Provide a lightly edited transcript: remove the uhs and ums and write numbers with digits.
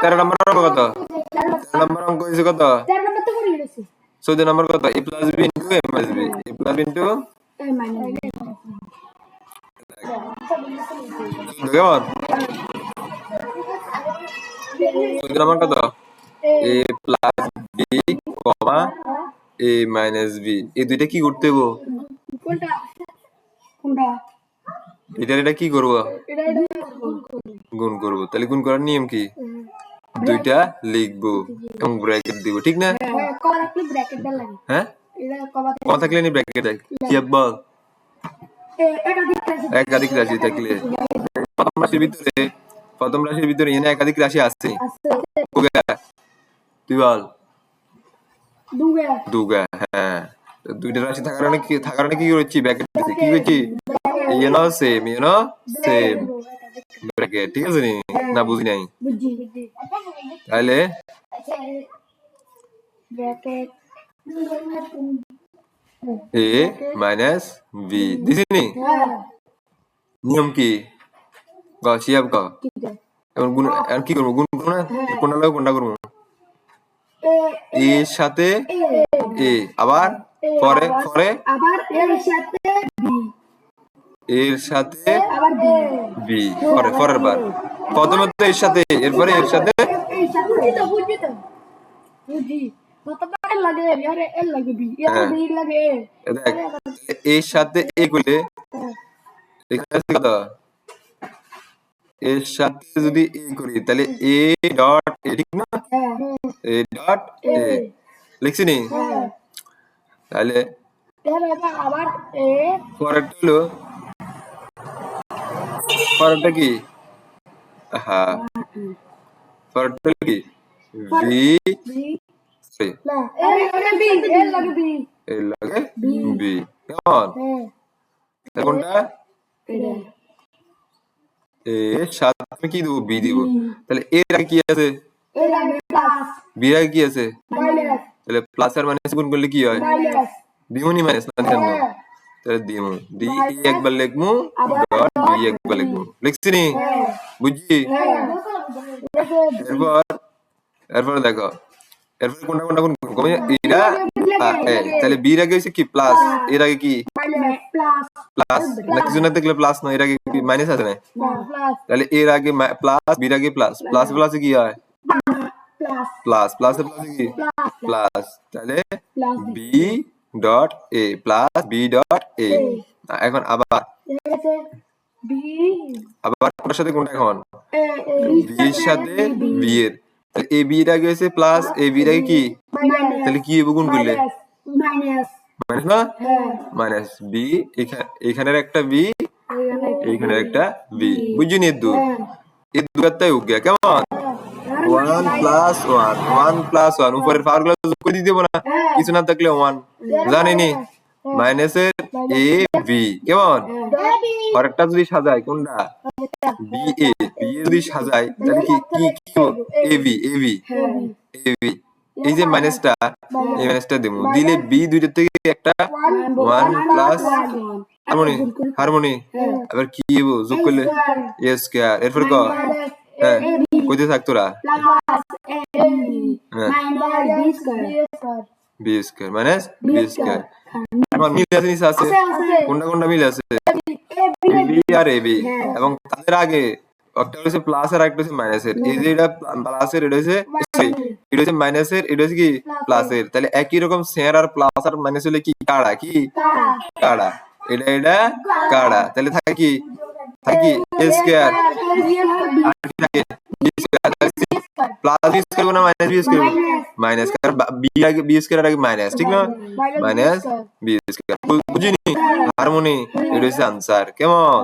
তেরো নম্বর অঙ্ক কত? 13 নম্বর অঙ্ক হয়েছে কত? 14 নম্বর কত? a plus b into a minus b, a plus b into কেমন? 14 নম্বর কত? a plus b, a minus b, এই দুইটা কি করতে হবো? এটা কি করবো? গুণ করবো। তাহলে গুণ করার নিয়ম কি? দুইটা লিখবো এবং ব্র্যাকেট দিব, ঠিক না? হ্যাঁ, কমা থাকলে নি ব্র্যাকেট দেয় কি বল? একাধিক রাশি থাকলে প্রথম রাশির ভিতরে এনে একাধিক রাশি আছে, তুই বল। দুগা, হ্যাঁ। দুইটা রাশি থাকার কারণে কি করছি? ব্র্যাকেট দিছি। কি করছি? সেম ব্র্যাকেট, ঠিক আছে নি? না বুঝি নাই? তাহলে a minus b দিছি নি? নিয়ম কি? শিয়াব ক এখন গুণ, এখন কি করবো? গুণ করবো না? কোনটা লাগবে? কোনটা করবো? এ এর সাথে এ, আবার পরে এর সাথে বি, পরের বার প্রথমে তো এর সাথে, এরপরে এর সাথে এর সাথে এ করলে এর সাথে যদি এ করি তাহলে এ ডট এ, ঠিক না? এ ডট এ লিখছি নি? তাহলে পরেরটা হলো, পরেরটা কি? হ্যাঁ, পরেরটা কি? ভি এর লাগে বি, কেমন? কোনটা? এর সাথে আমি কি দিব? বি দিব। তাহলে এর আগে কি আছে? বি এর আগে কি আছে? তাহলে প্লাস আর মাইনাস গুণ করলে কি হয়? দিমুনি মাইনাস না কেন? তাহলে দিমু ডি একবার লিখমু, ডট বি একবার লিখমু, লিখছি নি? বুঝছি? এরপর দেখো, এরপর কোনটা গুণ করব? এটা তাহলে বি এর আগে হইছে কি? প্লাস, এর আগে কি? প্লাস না, কিছু না দেখলে প্লাস নয়, এর আগে কি মাইনাস আছে না? তাহলে এর আগে প্লাস, বি এর আগে প্লাস, প্লাসে কি হয়? প্লাসে কি? প্লাস। তাহলে B dot A plus B dot A. এখন আবার কোনটার সাথে কোনটা? এখন বি এর সাথে বি এর, এ বি এর আগে হয়েছে প্লাস, এ বি এর আগে কি? তাহলে কি গুণ করলে? মাইনাস না? মাইনাস বি, এখানের একটা বি, এইখানের একটা বি, বুঝলি নি? এই দুটাই হোক গিয়া, কেমন? 1 প্লাস 1 উপরের পাওয়ার গুলো যোগ করে দিতে না, কিছু না থাকলে 1 জানেনি? মাইনাসের এ বি, কেমন? পরেরটা যদি সাজাই কোনটা? বি এ যদি সাজাই তাহলে কি এ বি এই যে মাইনাসটা, এই মাইনাসটা দেবো, দিলে বি দুইটার থেকে একটা 1 প্লাস হারমোনি, আবার কি যোগ করলে এ স্কয়ার। এরপর ক হ্যাঁ কইতে থাক তোরা, B square minus B square. এখন মিল আছে, নিচে আছে, কোনটা মিল আছে? বি আর এ বি, এবং তাদের আগে একটা হচ্ছে প্লাস আর একটা হচ্ছে মাইনাসের। এই যে এটা প্লাসের, এটা হচ্ছে মাইনাসের, এটা হচ্ছে কি প্লাসের। তাহলে একই রকম শেয়ার আর প্লাস আর মাইনাস হলে কি কাড়া? কি কাড়া? এটা কাড়া। তাহলে থাকে কি এ স্কয়ার, থাকে প্লাস বি স্কয়ার না মাইনাস বি স্কয়ার? মাইনাস, কারণ বি স্কয়ার আগে মাইনাস, ঠিক না? মাইনাস বি স্কয়ার, বুঝিনি? হারমোনি, এটা হচ্ছে আনসার, কেমন?